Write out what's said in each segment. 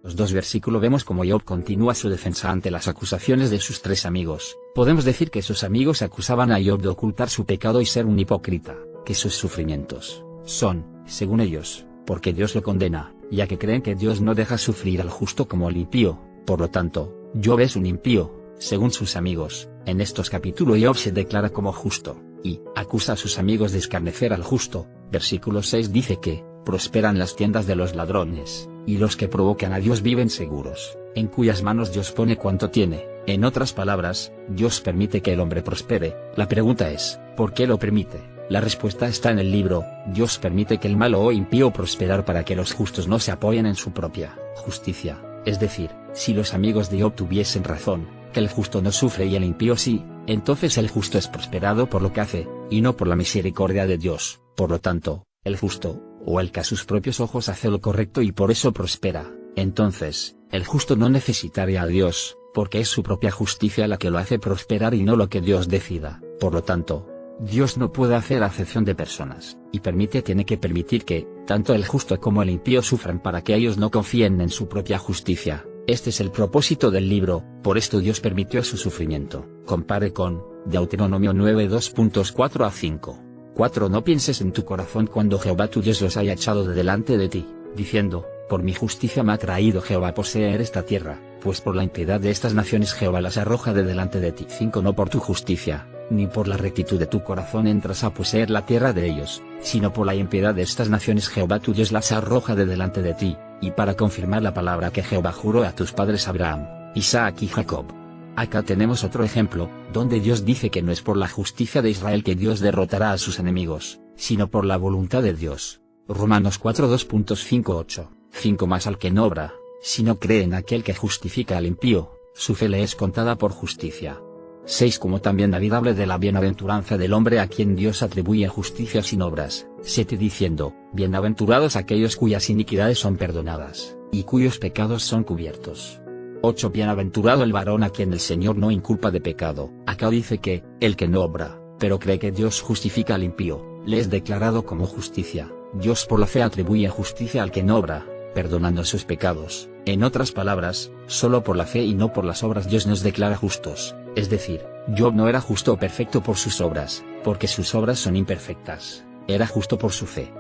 Los dos versículos vemos como Job continúa su defensa ante las acusaciones de sus tres amigos. Podemos decir que sus amigos acusaban a Job de ocultar su pecado y ser un hipócrita, que sus sufrimientos son, según ellos, porque Dios lo condena, ya que creen que Dios no deja sufrir al justo como al impío. Por lo tanto, Job es un impío, según sus amigos. En estos capítulos Job se declara como justo, y acusa a sus amigos de escarnecer al justo. Versículo 6 dice que prosperan las tiendas de los ladrones, y los que provocan a Dios viven seguros, en cuyas manos Dios pone cuanto tiene. En otras palabras, Dios permite que el hombre prospere. La pregunta es, ¿por qué lo permite? La respuesta está en el libro. Dios permite que el malo o impío prosperar para que los justos no se apoyen en su propia justicia. Es decir, si los amigos de Job tuviesen razón, que el justo no sufre y el impío sí, entonces el justo es prosperado por lo que hace, y no por la misericordia de Dios. Por lo tanto, el justo, o el que a sus propios ojos hace lo correcto y por eso prospera, entonces, el justo no necesitaría a Dios, porque es su propia justicia la que lo hace prosperar y no lo que Dios decida. Por lo tanto, Dios no puede hacer acepción de personas, y tiene que permitir que, tanto el justo como el impío sufran para que ellos no confíen en su propia justicia. Este es el propósito del libro, por esto Dios permitió su sufrimiento. Compare con Deuteronomio 9 2.4 a 5. 4. No pienses en tu corazón cuando Jehová tu Dios los haya echado de delante de ti, diciendo, por mi justicia me ha traído Jehová a poseer esta tierra, pues por la impiedad de estas naciones Jehová las arroja de delante de ti. 5. No por tu justicia, ni por la rectitud de tu corazón entras a poseer la tierra de ellos, sino por la impiedad de estas naciones Jehová tu Dios las arroja de delante de ti, y para confirmar la palabra que Jehová juró a tus padres Abraham, Isaac y Jacob. Acá tenemos otro ejemplo, donde Dios dice que no es por la justicia de Israel que Dios derrotará a sus enemigos, sino por la voluntad de Dios. Romanos 4 2.58. 5. Más al que no obra, si no cree en aquel que justifica al impío, su fe le es contada por justicia. 6. Como también David habla de la bienaventuranza del hombre a quien Dios atribuye justicia sin obras. 7. Diciendo, bienaventurados aquellos cuyas iniquidades son perdonadas, y cuyos pecados son cubiertos. 8. Bienaventurado el varón a quien el Señor no inculpa de pecado. Acá dice que, el que no obra, pero cree que Dios justifica al impío, le es declarado como justicia. Dios por la fe atribuye justicia al que no obra, perdonando sus pecados. En otras palabras, solo por la fe y no por las obras Dios nos declara justos. Es decir, Job no era justo o perfecto por sus obras, porque sus obras son imperfectas. Era justo por su fe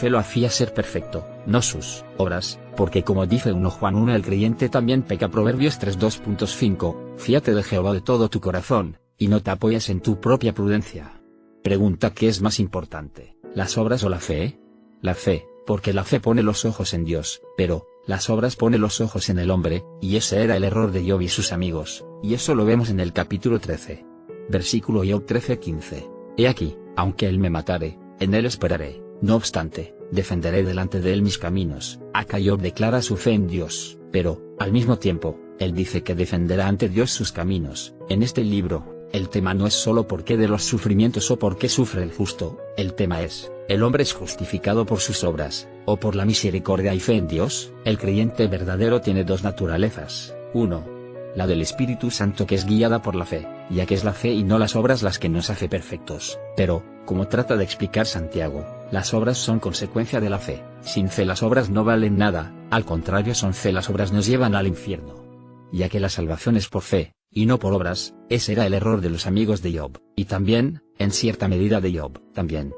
lo hacía ser perfecto, no sus obras, porque como dice 1 Juan 1 el creyente también peca. Proverbios 3 2.5, fíate de Jehová de todo tu corazón, y no te apoyes en tu propia prudencia. Pregunta: ¿qué es más importante, las obras o la fe? La fe, porque la fe pone los ojos en Dios, pero las obras pone los ojos en el hombre, y ese era el error de Job y sus amigos, y eso lo vemos en el capítulo 13. Versículo Job 13:15. He aquí, aunque él me matare, en él esperaré, no obstante, defenderé delante de él mis caminos. Acá Job declara su fe en Dios, pero, al mismo tiempo, él dice que defenderá ante Dios sus caminos. En este libro, el tema no es solo por qué de los sufrimientos o por qué sufre el justo, el tema es, ¿el hombre es justificado por sus obras, o por la misericordia y fe en Dios? El creyente verdadero tiene dos naturalezas. 1. La del Espíritu Santo, que es guiada por la fe, ya que es la fe y no las obras las que nos hace perfectos. Pero, como trata de explicar Santiago, las obras son consecuencia de la fe. Sin fe las obras no valen nada, al contrario, son fe las obras nos llevan al infierno. Ya que la salvación es por fe, y no por obras, ese era el error de los amigos de Job, y también, en cierta medida de Job. También.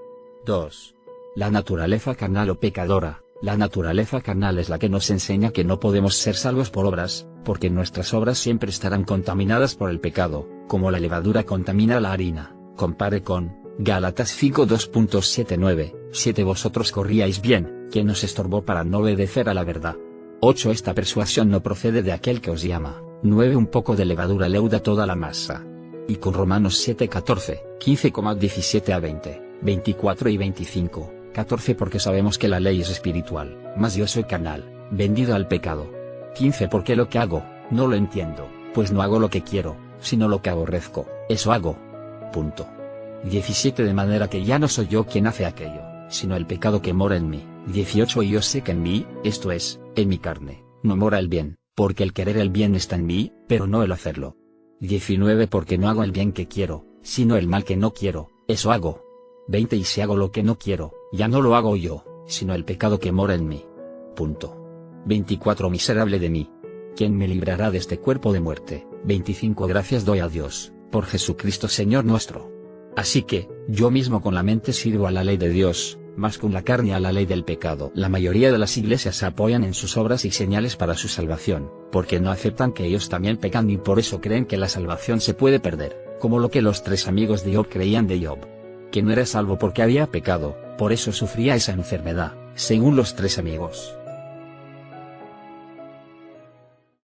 2. La naturaleza carnal o pecadora. La naturaleza carnal es la que nos enseña que no podemos ser salvos por obras, porque nuestras obras siempre estarán contaminadas por el pecado, como la levadura contamina la harina. Compare con Gálatas 5 2.79, 7. Vosotros corríais bien, ¿quién os estorbó para no obedecer a la verdad? 8. Esta persuasión no procede de aquel que os llama. 9. Un poco de levadura leuda toda la masa. Y con Romanos 7:14, 15,17 a 20, 24 y 25, 14. Porque sabemos que la ley es espiritual, mas yo soy carnal, vendido al pecado. 15. Porque lo que hago, no lo entiendo, pues no hago lo que quiero, sino lo que aborrezco, eso hago. Punto. 17. De manera que ya no soy yo quien hace aquello, sino el pecado que mora en mí. 18. Y yo sé que en mí, esto es, en mi carne, no mora el bien, porque el querer el bien está en mí, pero no el hacerlo. 19. Porque no hago el bien que quiero, sino el mal que no quiero, eso hago. 20. Y si hago lo que no quiero, ya no lo hago yo, sino el pecado que mora en mí. Punto. 24 Miserable de mí. ¿Quién me librará de este cuerpo de muerte? 25 Gracias doy a Dios, por Jesucristo Señor nuestro. Así que, yo mismo con la mente sirvo a la ley de Dios, más con la carne a la ley del pecado. La mayoría de las iglesias se apoyan en sus obras y señales para su salvación, porque no aceptan que ellos también pecan y por eso creen que la salvación se puede perder, como lo que los 3 amigos de Job creían de Job. Que no era salvo porque había pecado, por eso sufría esa enfermedad, según los 3 amigos.